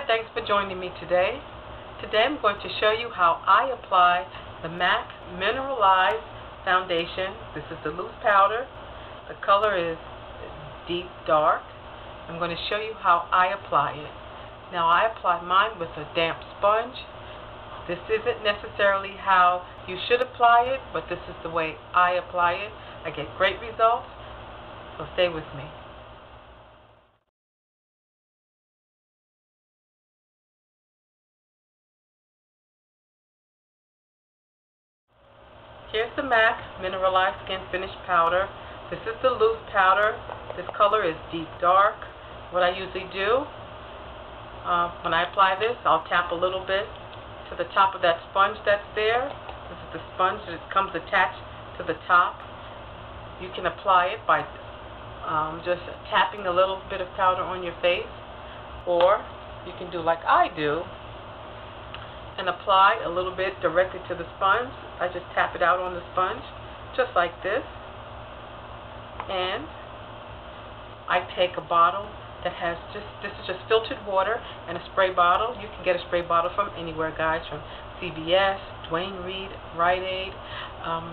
thanks for joining me today. Today I'm going to show you how I apply the MAC Mineralized Foundation. This is the loose powder. The color is deep dark. I'm going to show you how I apply it. Now I apply mine with a damp sponge. This isn't necessarily how you should apply it, but this is the way I apply it. I get great results, so stay with me. Here's the MAC Mineralized SkinFinish powder. This is the loose powder. This color is deep dark. What I usually do, when I apply this, I'll tap a little bit to the top of that sponge that's there. This is the sponge that comes attached to the top. You can apply it by just tapping a little bit of powder on your face, or you can do like I do and apply a little bit directly to the sponge. I just tap it out on the sponge, just like this. And I take a bottle that has this is just filtered water and a spray bottle. You can get a spray bottle from anywhere, guys, from CVS, Dwayne Reed, Rite Aid.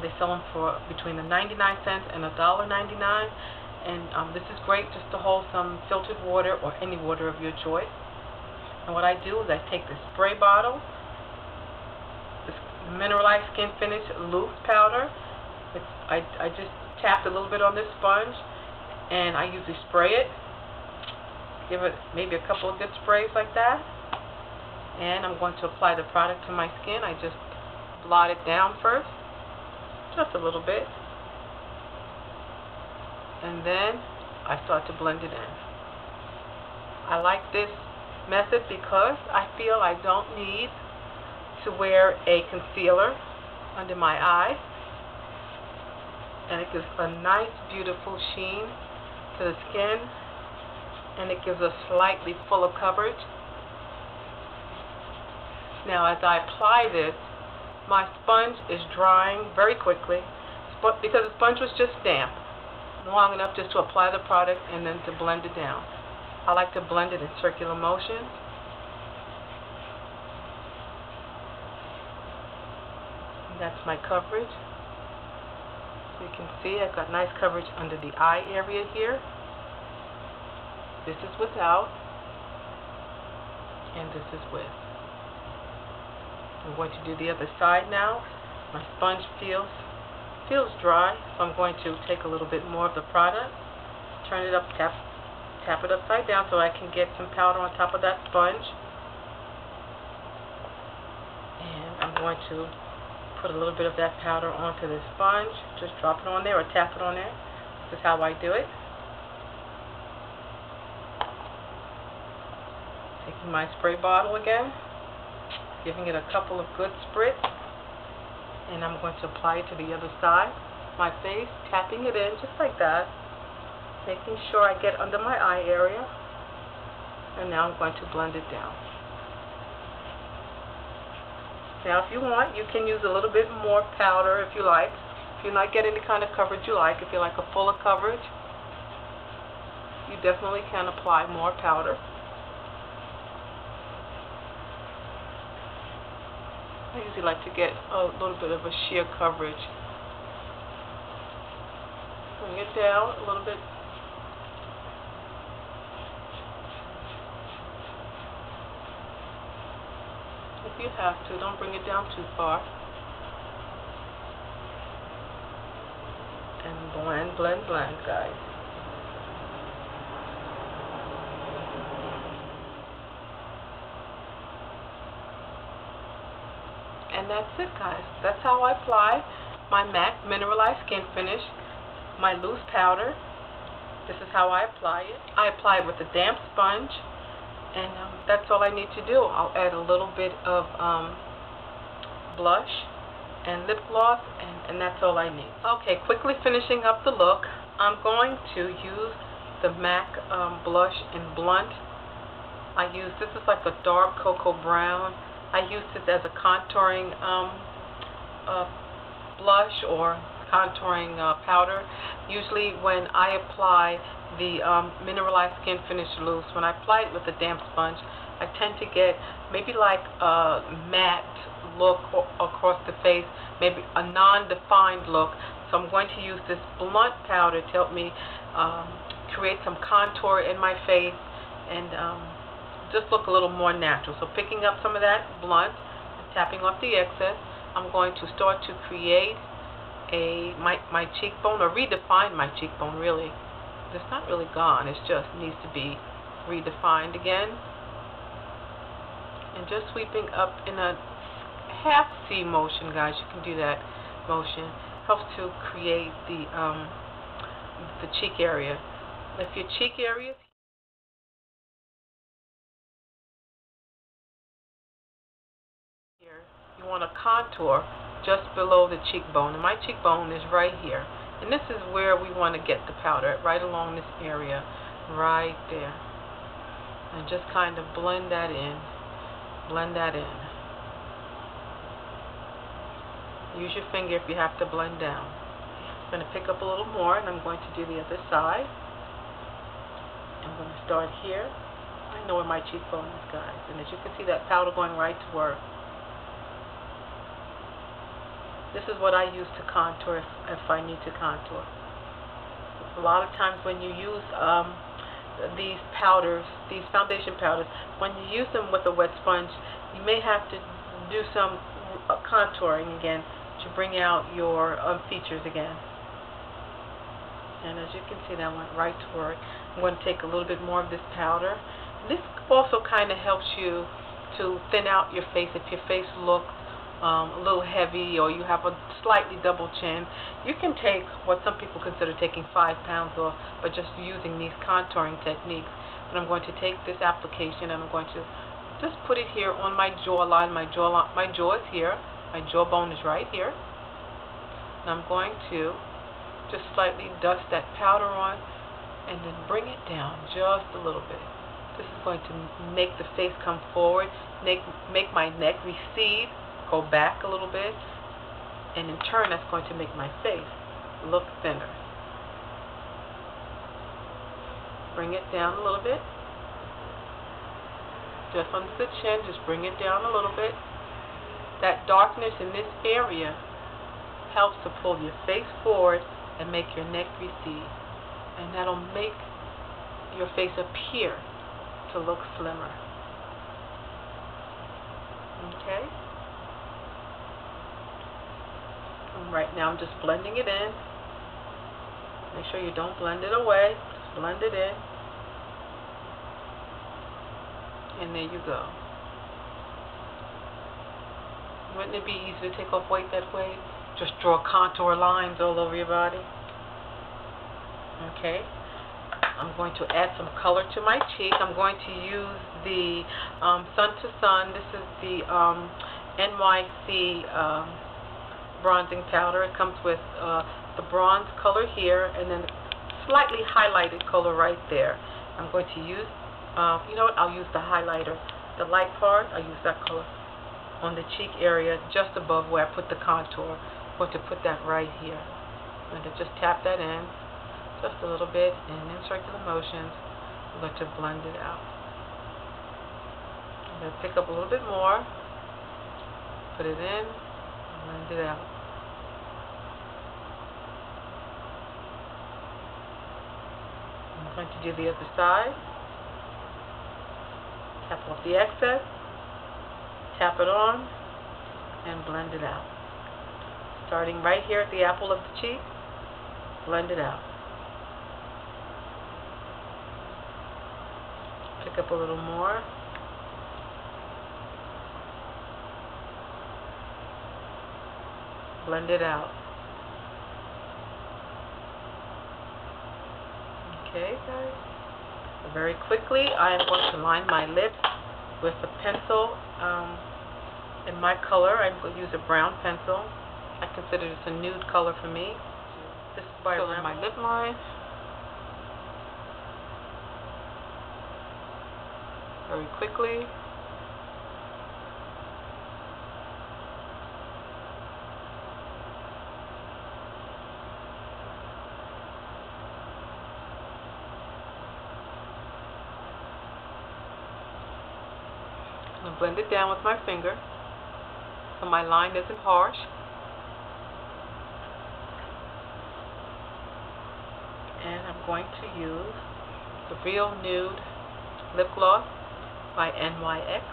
They sell them for between the 99 cents and $1.99. And this is great just to hold some filtered water or any water of your choice. And what I do is I take the spray bottle, this Mineralized SkinFinish loose powder. I just tap a little bit on this sponge, and I usually spray it. Give it maybe a couple of good sprays like that. And I'm going to apply the product to my skin. I just blot it down first, just a little bit. And then I start to blend it in. I like this method because I feel I don't need to wear a concealer under my eye, and it gives a nice beautiful sheen to the skin, and it gives a slightly fuller coverage. Now as I apply this, my sponge is drying very quickly because the sponge was just damp, long enough just to apply the product and then to blend it down. I like to blend it in circular motion. That's my coverage. So you can see I've got nice coverage under the eye area here. This is without, and this is with. I'm going to do the other side now. My sponge feels dry, so I'm going to take a little bit more of the product, turn it up, tap it upside down so I can get some powder on top of that sponge. And I'm going to put a little bit of that powder onto the sponge. Just drop it on there or tap it on there. This is how I do it. Taking my spray bottle again, giving it a couple of good spritz, and I'm going to apply it to the other side, my face, tapping it in just like that, making sure I get under my eye area, and now I'm going to blend it down. Now if you want, you can use a little bit more powder if you like. If you're not getting the kind of coverage you like, if you like a fuller coverage, you definitely can apply more powder. I usually like to get a little bit of a sheer coverage. Bring it down a little bit. If you have to, don't bring it down too far. And blend, blend, blend, guys. And that's it, guys. That's how I apply my MAC Mineralized SkinFinish, my loose powder. This is how I apply it. I apply it with a damp sponge, and that's all I need to do. I'll add a little bit of blush and lip gloss, and that's all I need. Okay, quickly finishing up the look, I'm going to use the MAC blush in Blunt. This is like a dark cocoa brown. I use this as a contouring blush or contouring powder. Usually when I apply the Mineralized SkinFinish loose, when I apply it with a damp sponge, I tend to get maybe like a matte look across the face, maybe a non-defined look. So I'm going to use this blunt powder to help me create some contour in my face and just look a little more natural. So picking up some of that blunt and tapping off the excess, I'm going to start to create my cheekbone, or redefine my cheekbone really. It's not really gone, it just needs to be redefined again. And just sweeping up in a half C motion, guys, you can do that motion. Helps to create the cheek area. If your cheek area here, you want to contour just below the cheekbone. And my cheekbone is right here. And this is where we want to get the powder, right along this area, right there. And just kind of blend that in. Blend that in. Use your finger if you have to blend down. I'm going to pick up a little more, and I'm going to do the other side. I'm going to start here. I know where my cheekbone is, guys. And as you can see, that powder going right to work. This is what I use to contour if I need to contour. A lot of times when you use these powders, these foundation powders, when you use them with a wet sponge, you may have to do some contouring again to bring out your features again. And as you can see, that went right to work. I'm going to take a little bit more of this powder. This also kind of helps you to thin out your face. If your face looks a little heavy, or you have a slightly double chin, you can take what some people consider taking 5 pounds off, but just using these contouring techniques. And I'm going to take this application and I'm going to just put it here on my jawline. My jaw is here. My jawbone is right here. And I'm going to just slightly dust that powder on and then bring it down just a little bit. This is going to make the face come forward, make my neck recede, go back a little bit, and in turn that's going to make my face look thinner. Bring it down a little bit. Just under the chin, just bring it down a little bit. That darkness in this area helps to pull your face forward and make your neck recede. And that'll make your face appear to look slimmer. Okay? And right now I'm just blending it in. Make sure you don't blend it away. Just blend it in. And there you go. Wouldn't it be easy to take off weight that way? Just draw contour lines all over your body. Okay. I'm going to add some color to my cheek. I'm going to use the Sun to Sun. This is the NYC bronzing powder. It comes with the bronze color here and then slightly highlighted color right there. I'm going to use, you know what, I'll use the highlighter. The light part, I'll use that color on the cheek area just above where I put the contour. I'm going to put that right here. I'm going to just tap that in just a little bit and in circular motions. I'm going to blend it out. I'm going to pick up a little bit more, put it in, blend it out. I'm going to do the other side. Tap off the excess, tap it on, and blend it out. Starting right here at the apple of the cheek, blend it out. Pick up a little more. Blend it out. Okay, guys. Very quickly, I am going to line my lips with a pencil in my color. I'm going to use a brown pencil. I consider this a nude color for me. This is by my lip line. Very quickly. I'm going to blend it down with my finger so my line isn't harsh. And I'm going to use the Real Nude Lip Gloss by NYX.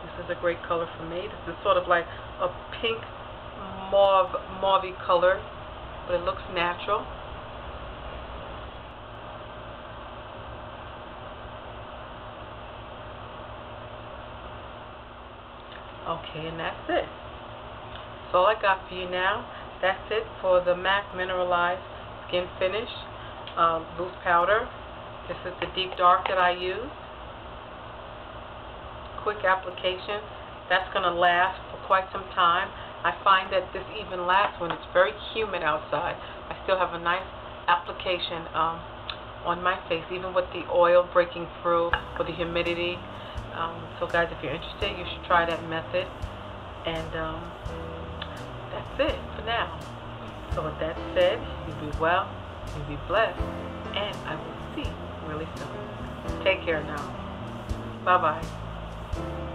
This is a great color for me. This is sort of like a pink mauvey color, but it looks natural. Okay, and that's it. That's all I got for you now. That's it for the MAC Mineralized SkinFinish loose powder. This is the deep dark that I use. Quick application. That's going to last for quite some time. I find that this even lasts when it's very humid outside. I still have a nice application on my face, even with the oil breaking through or the humidity. So guys, if you're interested, you should try that method. And that's it for now. So with that said, you be well, you be blessed, and I will see you really soon. Take care now. Bye-bye.